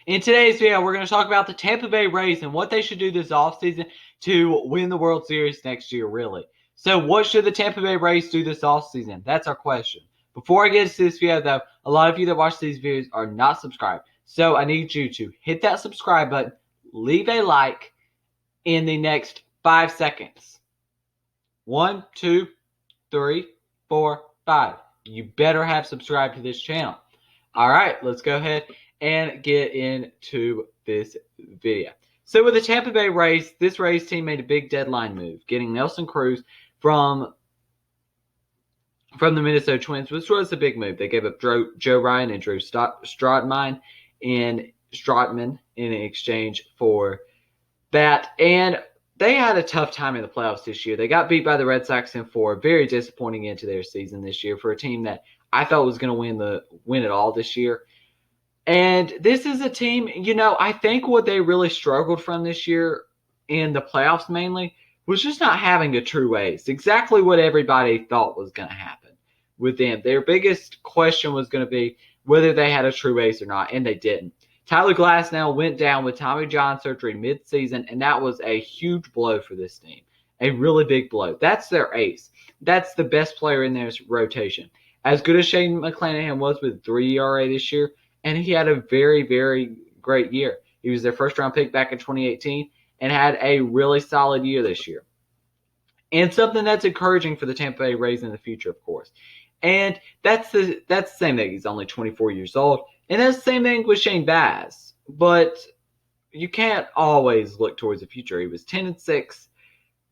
In today's video, we're going to talk about the Tampa Bay Rays and what they should do this offseason to win the World Series next year, really. So what should the Tampa Bay Rays do this offseason? That's our question. Before I get into this video, though, a lot of you that watch these videos are not subscribed. So I need you to hit that subscribe button, leave a like in the next 5 seconds. 1, 2, 3, 4, 5. You better have subscribed to this channel. All right, let's go ahead and get into this video. So with the Tampa Bay Rays, this Rays team made a big deadline move, getting Nelson Cruz from the Minnesota Twins, which was a big move. They gave up Joe Ryan and Drew Strotman in exchange for that. And they had a tough time in the playoffs this year. They got beat by the Red Sox in 4. Very disappointing end to their season this year for a team that I thought was going to win it all this year. And this is a team, I think what they really struggled from this year in the playoffs mainly was just not having a true ace. Exactly what everybody thought was going to happen with them. Their biggest question was going to be whether they had a true ace or not, and they didn't. Tyler Glasnow went down with Tommy John surgery mid-season, and that was a huge blow for this team. A really big blow. That's their ace. That's the best player in their rotation. As good as Shane McClanahan was with 3 ERA this year, and he had a very, very great year. He was their first-round pick back in 2018 and had a really solid year this year. And something that's encouraging for the Tampa Bay Rays in the future, of course. And that's the same thing. He's only 24 years old. And that's the same thing with Shane Baz. But you can't always look towards the future. He was 10-6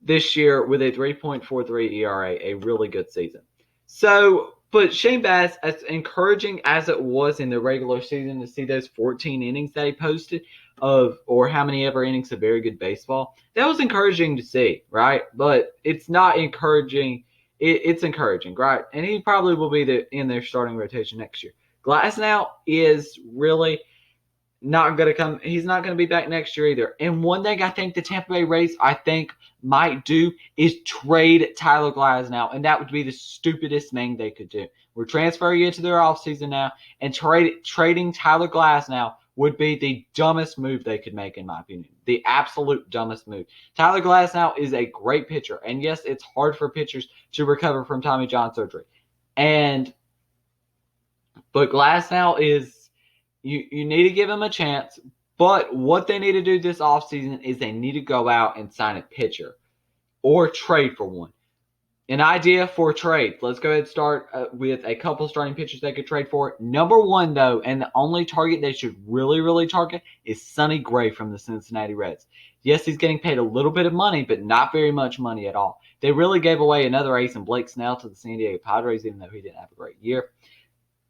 this year with a 3.43 ERA, a really good season. But Shane Baz, as encouraging as it was in the regular season to see those 14 innings that he posted or how many ever innings of very good baseball, that was encouraging to see, right? But it's not encouraging. It's encouraging, right? And he probably will be in their starting rotation next year. Glasnow is really not going to come. He's not going to be back next year either. And one thing I think the Tampa Bay Rays, might do is trade Tyler Glasnow, and that would be the stupidest thing they could do. We're transferring into their offseason now, and trading Tyler Glasnow would be the dumbest move they could make, in my opinion. The absolute dumbest move. Tyler Glasnow is a great pitcher, and yes, it's hard for pitchers to recover from Tommy John surgery. But Glasnow is, you need to give him a chance. But what they need to do this offseason is they need to go out and sign a pitcher or trade for one. An idea for trade. Let's go ahead and start with a couple starting pitchers they could trade for. Number one, though, and the only target they should really, really target is Sonny Gray from the Cincinnati Reds. Yes, he's getting paid a little bit of money, but not very much money at all. They really gave away another ace in Blake Snell to the San Diego Padres, even though he didn't have a great year.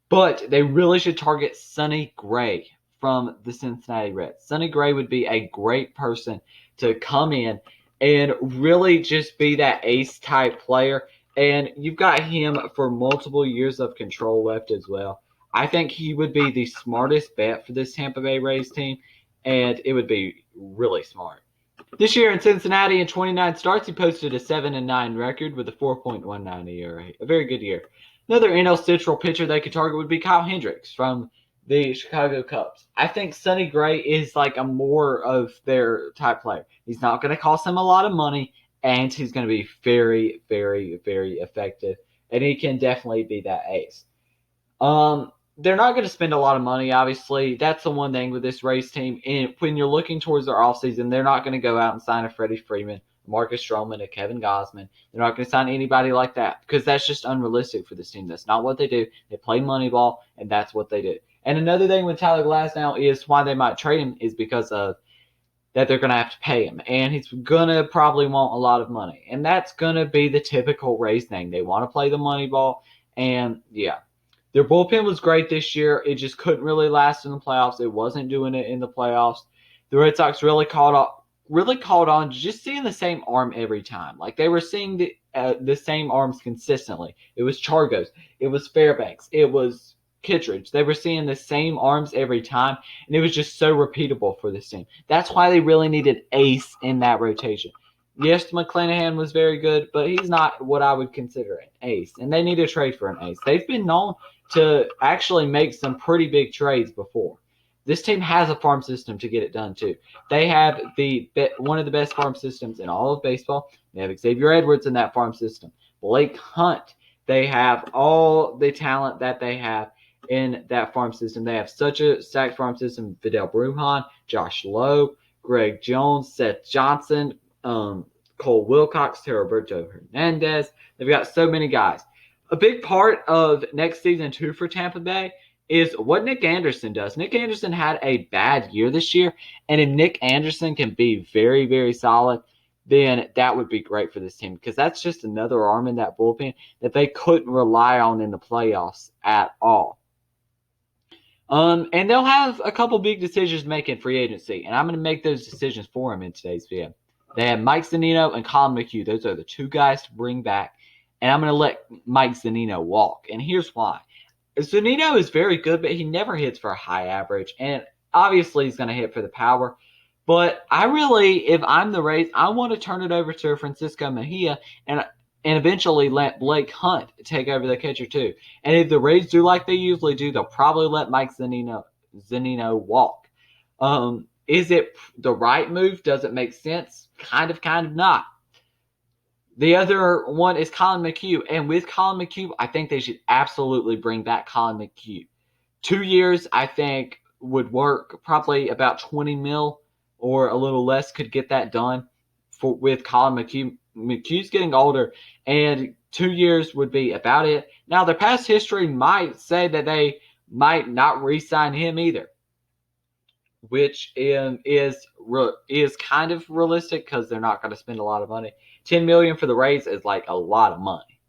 But they really should target Sonny Gray from the Cincinnati Reds. Sonny Gray would be a great person to come in and really just be that ace-type player. And you've got him for multiple years of control left as well. I think he would be the smartest bet for this Tampa Bay Rays team, and it would be really smart. This year in Cincinnati, in 29 starts, he posted a 7-9 record with a 4.19 ERA. A very good year. Another NL Central pitcher they could target would be Kyle Hendricks from the Chicago Cubs. I think Sonny Gray is like a more of their type player. He's not going to cost them a lot of money, and he's going to be very, very, very effective, and he can definitely be that ace. They're not going to spend a lot of money, obviously. That's the one thing with this Rays team. And when you're looking towards their offseason, they're not going to go out and sign a Freddie Freeman, Marcus Stroman, a Kevin Gausman. They're not going to sign anybody like that because that's just unrealistic for this team. That's not what they do. They play money ball, and that's what they do. And another thing with Tyler Glasnow is why they might trade him is because of that they're going to have to pay him. And he's going to probably want a lot of money. And that's going to be the typical Rays thing. They want to play the money ball. And, yeah. Their bullpen was great this year. It just couldn't really last in the playoffs. It wasn't doing it in the playoffs. The Red Sox really caught on just seeing the same arm every time. Like they were seeing the same arms consistently. It was Chargos. It was Fairbanks. It was Kittredge. They were seeing the same arms every time, and it was just so repeatable for this team. That's why they really needed ace in that rotation. Yes, McClanahan was very good, but he's not what I would consider an ace, and they need to trade for an ace. They've been known to actually make some pretty big trades before, This team has a farm system to get it done too. They have one of the best farm systems in all of baseball. They have Xavier Edwards in that farm system. Blake Hunt. They have all the talent that they have in that farm system. They have such a stacked farm system. Vidal Brujan, Josh Lowe, Greg Jones, Seth Johnson, Cole Wilcox, Roberto Hernandez. They've got so many guys. A big part of next season too for Tampa Bay is what Nick Anderson does. Nick Anderson had a bad year this year, and if Nick Anderson can be very, very solid, then that would be great for this team because that's just another arm in that bullpen that they couldn't rely on in the playoffs at all. And they'll have a couple big decisions to make in free agency, and I'm going to make those decisions for them in today's video. They have Mike Zunino and Colin McHugh. Those are the two guys to bring back, and I'm going to let Mike Zunino walk, and here's why. Zunino is very good, but he never hits for a high average, and obviously he's going to hit for the power. But I really, if I'm the Rays, I want to turn it over to Francisco Mejia and eventually let Blake Hunt take over the catcher too. And if the Rays do like they usually do, they'll probably let Mike Zunino walk. Is it the right move? Does it make sense? Kind of not. The other one is Colin McHugh. And with Colin McHugh, I think they should absolutely bring back Colin McHugh. 2 years, I think, would work. Probably about $20 million or a little less could get that done with Colin McHugh. McHugh's getting older, and 2 years would be about it. Now, their past history might say that they might not re-sign him either, which is kind of realistic because they're not going to spend a lot of money. $10 million for the Rays is like a lot of money.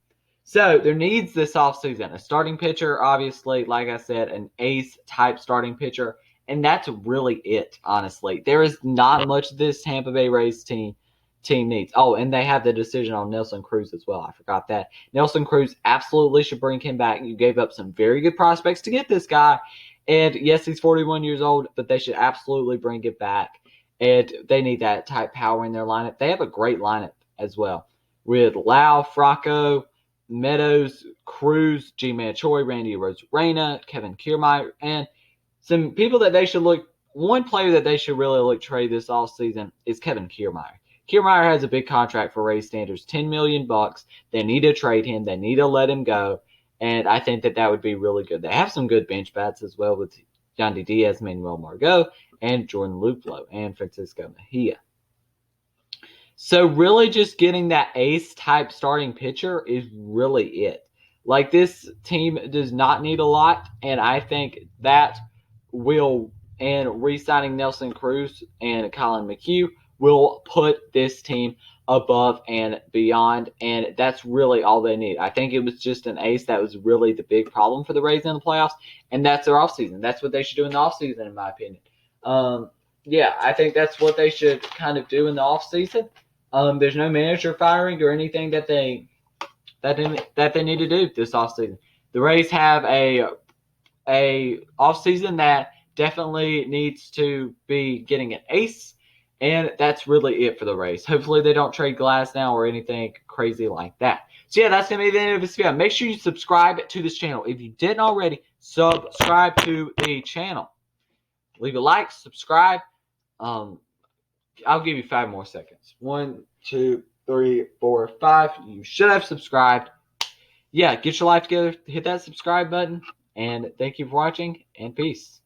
So there needs this offseason a starting pitcher, obviously, like I said, an ace-type starting pitcher, and that's really it, honestly. There is not much this Tampa Bay Rays team needs. Oh, and they have the decision on Nelson Cruz as well. I forgot that. Nelson Cruz absolutely should bring him back. You gave up some very good prospects to get this guy, and yes, he's 41 years old, but they should absolutely bring it back, and they need that type power in their lineup. They have a great lineup as well with Lau, Fracco, Meadows, Cruz, G-Man Choi, Randy Rosarena, Kevin Kiermaier, and some people that they should look. One player that they should really look trade this offseason is Kevin Kiermaier. Kiermaier has a big contract for Rays standards, $10 million. They need to trade him. They need to let him go, and I think that would be really good. They have some good bench bats as well with Yandy Diaz, Manuel Margot, and Jordan Luplow, and Francisco Mejia. So really just getting that ace-type starting pitcher is really it. Like, this team does not need a lot, and I think that will, and re-signing Nelson Cruz and Colin McHugh, will put this team above and beyond, and that's really all they need. I think it was just an ace that was really the big problem for the Rays in the playoffs, and that's their offseason. That's what they should do in the offseason, in my opinion. I think that's what they should kind of do in the offseason. There's no manager firing or anything that they need to do this offseason. The Rays have a offseason that definitely needs to be getting an ace, and that's really it for the Rays. Hopefully they don't trade Glass now or anything crazy like that. So yeah, that's going to be the end of this video. Make sure you subscribe to this channel. If you didn't already, subscribe to the channel. Leave a like, subscribe. I'll give you 5 more seconds. 1, 2, 3, 4, 5. You should have subscribed. Yeah, get your life together. Hit that subscribe button. And thank you for watching, and peace.